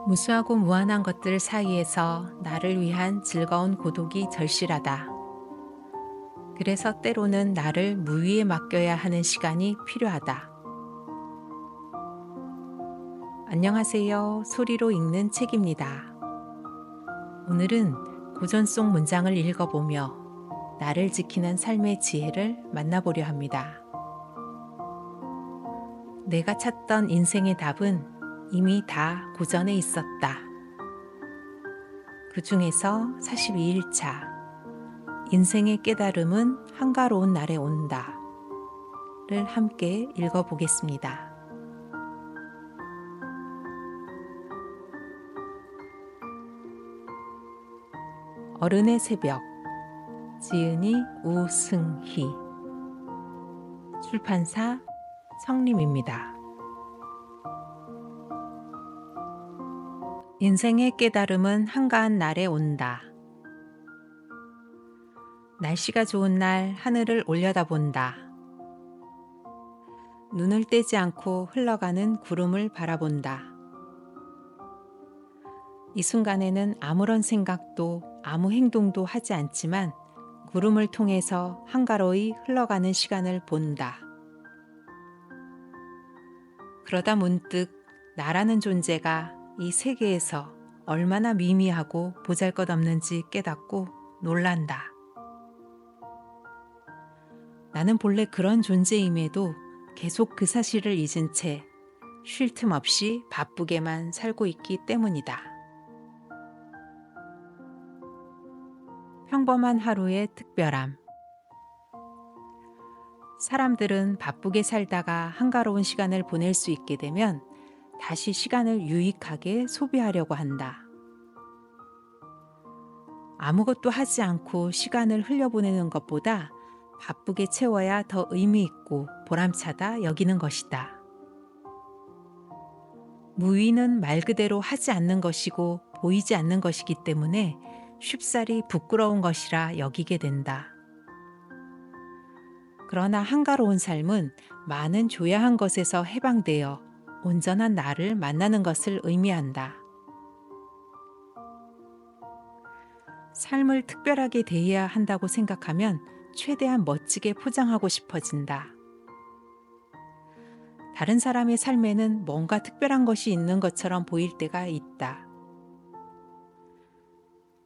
무수하고 무한한 것들 사이에서 나를 위한 즐거운 고독이 절실하다. 그래서 때로는 나를 무위에 맡겨야 하는 시간이 필요하다. 안녕하세요. 소리로 읽는 책입니다. 오늘은 고전 속 문장을 읽어보며 나를 지키는 삶의 지혜를 만나보려 합니다. 내가 찾던 인생의 답은 이미 다 고전에 있었다. 그 중에서 42일차 인생의 깨달음은 한가로운 날에 온다 를 함께 읽어보겠습니다. 어른의 새벽, 지은이 우승희, 출판사 성림입니다. 인생의 깨달음은 한가한 날에 온다. 날씨가 좋은 날 하늘을 올려다본다. 눈을 떼지 않고 흘러가는 구름을 바라본다. 이 순간에는 아무런 생각도 아무 행동도 하지 않지만 구름을 통해서 한가로이 흘러가는 시간을 본다. 그러다 문득 나라는 존재가 이 세계에서 얼마나 미미하고 보잘것없는지 깨닫고 놀란다. 나는 본래 그런 존재임에도 계속 그 사실을 잊은 채 쉴 틈 없이 바쁘게만 살고 있기 때문이다. 평범한 하루의 특별함. 사람들은 바쁘게 살다가 한가로운 시간을 보낼 수 있게 되면 다시 시간을 유익하게 소비하려고 한다. 아무것도 하지 않고 시간을 흘려보내는 것보다 바쁘게 채워야 더 의미 있고 보람차다 여기는 것이다. 무의는 말 그대로 하지 않는 것이고 보이지 않는 것이기 때문에 쉽사리 부끄러운 것이라 여기게 된다. 그러나 한가로운 삶은 많은 조야한 것에서 해방되어 온전한 나를 만나는 것을 의미한다. 삶을 특별하게 대해야 한다고 생각하면 최대한 멋지게 포장하고 싶어진다. 다른 사람의 삶에는 뭔가 특별한 것이 있는 것처럼 보일 때가 있다.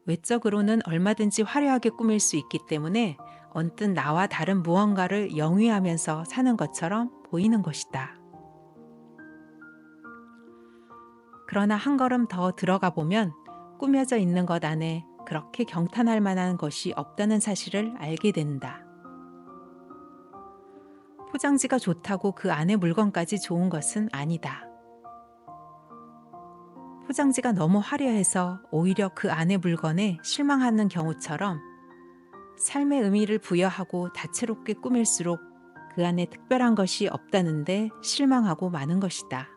외적으로는 얼마든지 화려하게 꾸밀 수 있기 때문에 언뜻 나와 다른 무언가를 영위하면서 사는 것처럼 보이는 것이다. 그러나 한 걸음 더 들어가 보면 꾸며져 있는 것 안에 그렇게 경탄할 만한 것이 없다는 사실을 알게 된다. 포장지가 좋다고 그 안에 물건까지 좋은 것은 아니다. 포장지가 너무 화려해서 오히려 그 안의 물건에 실망하는 경우처럼 삶의 의미를 부여하고 다채롭게 꾸밀수록 그 안에 특별한 것이 없다는데 실망하고 마는 것이다.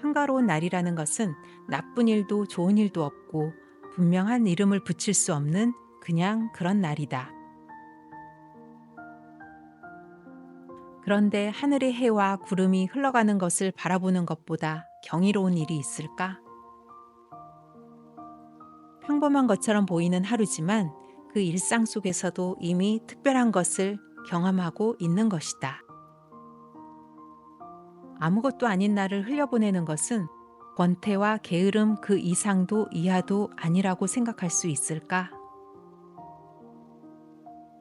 한가로운 날이라는 것은 나쁜 일도 좋은 일도 없고 분명한 이름을 붙일 수 없는 그냥 그런 날이다. 그런데 하늘의 해와 구름이 흘러가는 것을 바라보는 것보다 경이로운 일이 있을까? 평범한 것처럼 보이는 하루지만 그 일상 속에서도 이미 특별한 것을 경험하고 있는 것이다. 아무것도 아닌 날을 흘려보내는 것은 권태와 게으름 그 이상도 이하도 아니라고 생각할 수 있을까?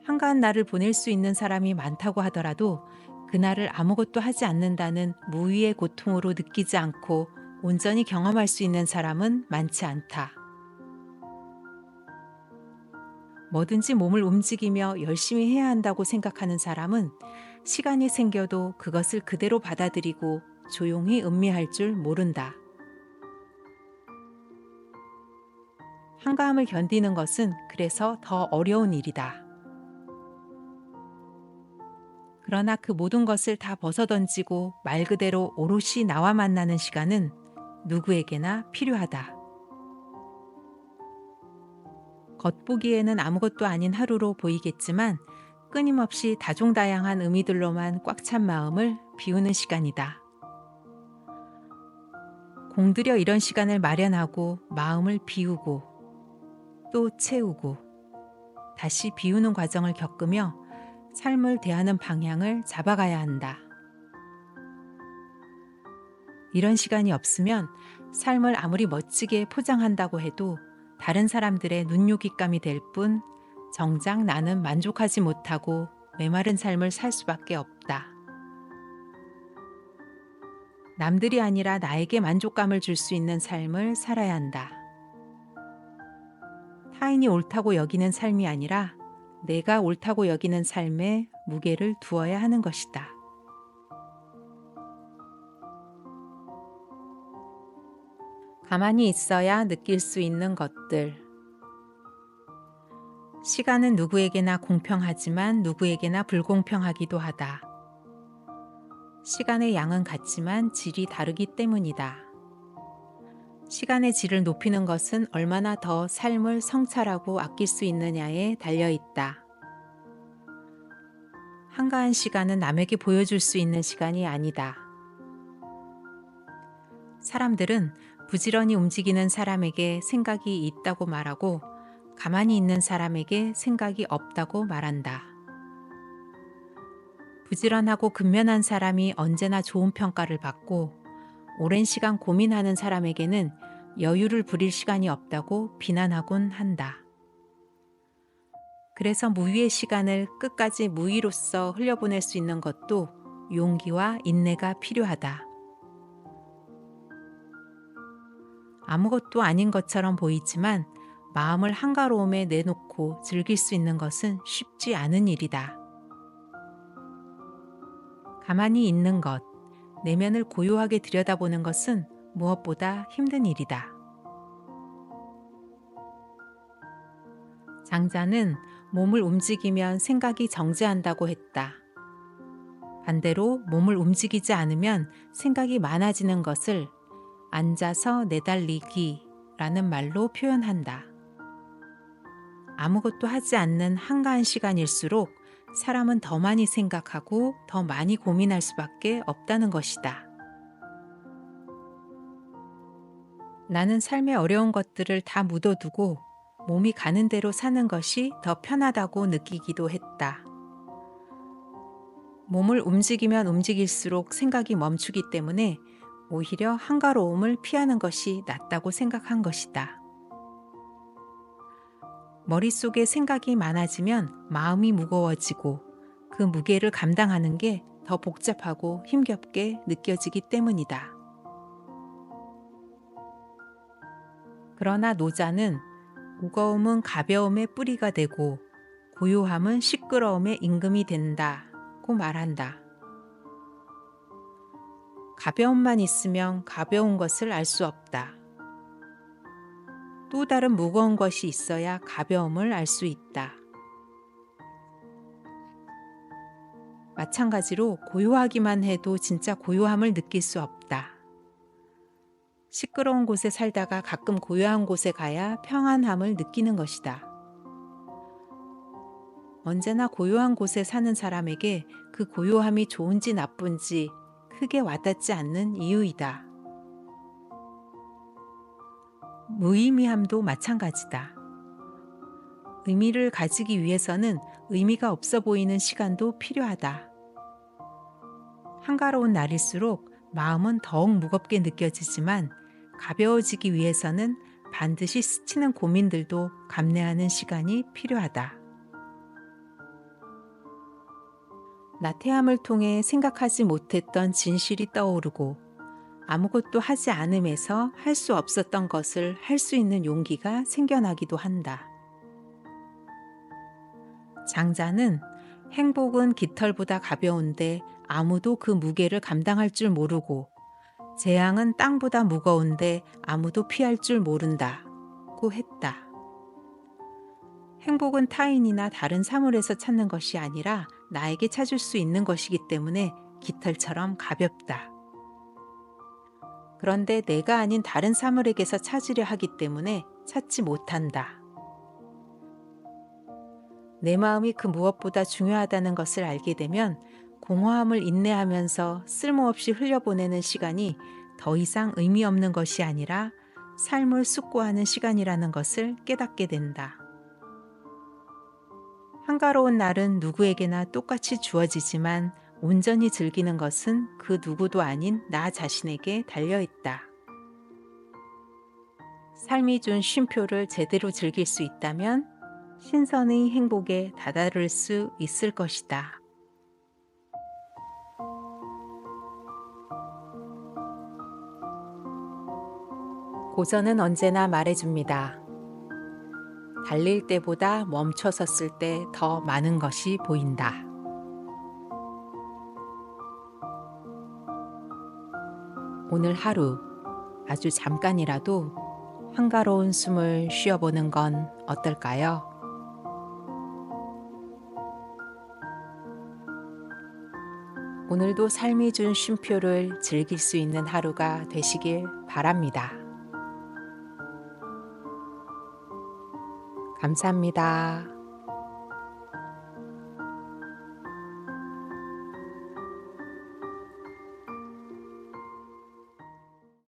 한가한 날을 보낼 수 있는 사람이 많다고 하더라도 그날을 아무것도 하지 않는다는 무위의 고통으로 느끼지 않고 온전히 경험할 수 있는 사람은 많지 않다. 뭐든지 몸을 움직이며 열심히 해야 한다고 생각하는 사람은 시간이 생겨도 그것을 그대로 받아들이고 조용히 음미할 줄 모른다. 한가함을 견디는 것은 그래서 더 어려운 일이다. 그러나 그 모든 것을 다 벗어던지고 말 그대로 오롯이 나와 만나는 시간은 누구에게나 필요하다. 겉보기에는 아무것도 아닌 하루로 보이겠지만 끊임없이 다종다양한 의미들로만 꽉 찬 마음을 비우는 시간이다. 공들여 이런 시간을 마련하고 마음을 비우고 또 채우고 다시 비우는 과정을 겪으며 삶을 대하는 방향을 잡아가야 한다. 이런 시간이 없으면 삶을 아무리 멋지게 포장한다고 해도 다른 사람들의 눈요깃감이 될 뿐 정작 나는 만족하지 못하고 메마른 삶을 살 수밖에 없다. 남들이 아니라 나에게 만족감을 줄 수 있는 삶을 살아야 한다. 타인이 옳다고 여기는 삶이 아니라 내가 옳다고 여기는 삶에 무게를 두어야 하는 것이다. 가만히 있어야 느낄 수 있는 것들. 시간은 누구에게나 공평하지만 누구에게나 불공평하기도 하다. 시간의 양은 같지만 질이 다르기 때문이다. 시간의 질을 높이는 것은 얼마나 더 삶을 성찰하고 아낄 수 있느냐에 달려 있다. 한가한 시간은 남에게 보여줄 수 있는 시간이 아니다. 사람들은 부지런히 움직이는 사람에게 생각이 있다고 말하고 가만히 있는 사람에게 생각이 없다고 말한다. 부지런하고 근면한 사람이 언제나 좋은 평가를 받고 오랜 시간 고민하는 사람에게는 여유를 부릴 시간이 없다고 비난하곤 한다. 그래서 무의의 시간을 끝까지 무의로써 흘려보낼 수 있는 것도 용기와 인내가 필요하다. 아무것도 아닌 것처럼 보이지만 마음을 한가로움에 내놓고 즐길 수 있는 것은 쉽지 않은 일이다. 가만히 있는 것, 내면을 고요하게 들여다보는 것은 무엇보다 힘든 일이다. 장자는 몸을 움직이면 생각이 정지한다고 했다. 반대로 몸을 움직이지 않으면 생각이 많아지는 것을 앉아서 내달리기라는 말로 표현한다. 아무것도 하지 않는 한가한 시간일수록 사람은 더 많이 생각하고 더 많이 고민할 수밖에 없다는 것이다. 나는 삶의 어려운 것들을 다 묻어두고 몸이 가는 대로 사는 것이 더 편하다고 느끼기도 했다. 몸을 움직이면 움직일수록 생각이 멈추기 때문에 오히려 한가로움을 피하는 것이 낫다고 생각한 것이다. 머릿속에 생각이 많아지면 마음이 무거워지고 그 무게를 감당하는 게 더 복잡하고 힘겹게 느껴지기 때문이다. 그러나 노자는 무거움은 가벼움의 뿌리가 되고 고요함은 시끄러움의 임금이 된다고 말한다. 가벼움만 있으면 가벼운 것을 알 수 없다. 또 다른 무거운 것이 있어야 가벼움을 알 수 있다. 마찬가지로 고요하기만 해도 진짜 고요함을 느낄 수 없다. 시끄러운 곳에 살다가 가끔 고요한 곳에 가야 평안함을 느끼는 것이다. 언제나 고요한 곳에 사는 사람에게 그 고요함이 좋은지 나쁜지 크게 와닿지 않는 이유이다. 무의미함도 마찬가지다. 의미를 가지기 위해서는 의미가 없어 보이는 시간도 필요하다. 한가로운 날일수록 마음은 더욱 무겁게 느껴지지만 가벼워지기 위해서는 반드시 스치는 고민들도 감내하는 시간이 필요하다. 나태함을 통해 생각하지 못했던 진실이 떠오르고 아무것도 하지 않음에서 할 수 없었던 것을 할 수 있는 용기가 생겨나기도 한다. 장자는 행복은 깃털보다 가벼운데 아무도 그 무게를 감당할 줄 모르고 재앙은 땅보다 무거운데 아무도 피할 줄 모른다고 했다. 행복은 타인이나 다른 사물에서 찾는 것이 아니라 나에게 찾을 수 있는 것이기 때문에 깃털처럼 가볍다. 그런데 내가 아닌 다른 사물에게서 찾으려 하기 때문에 찾지 못한다. 내 마음이 그 무엇보다 중요하다는 것을 알게 되면 공허함을 인내하면서 쓸모없이 흘려보내는 시간이 더 이상 의미 없는 것이 아니라 삶을 숙고하는 시간이라는 것을 깨닫게 된다. 한가로운 날은 누구에게나 똑같이 주어지지만 온전히 즐기는 것은 그 누구도 아닌 나 자신에게 달려있다. 삶이 준 쉼표를 제대로 즐길 수 있다면 신선의 행복에 다다를 수 있을 것이다. 고전은 언제나 말해줍니다. 달릴 때보다 멈춰 섰을 때 더 많은 것이 보인다. 오늘 하루 아주 잠깐이라도 한가로운 숨을 쉬어보는 건 어떨까요? 오늘도 삶이 준 쉼표를 즐길 수 있는 하루가 되시길 바랍니다. 감사합니다.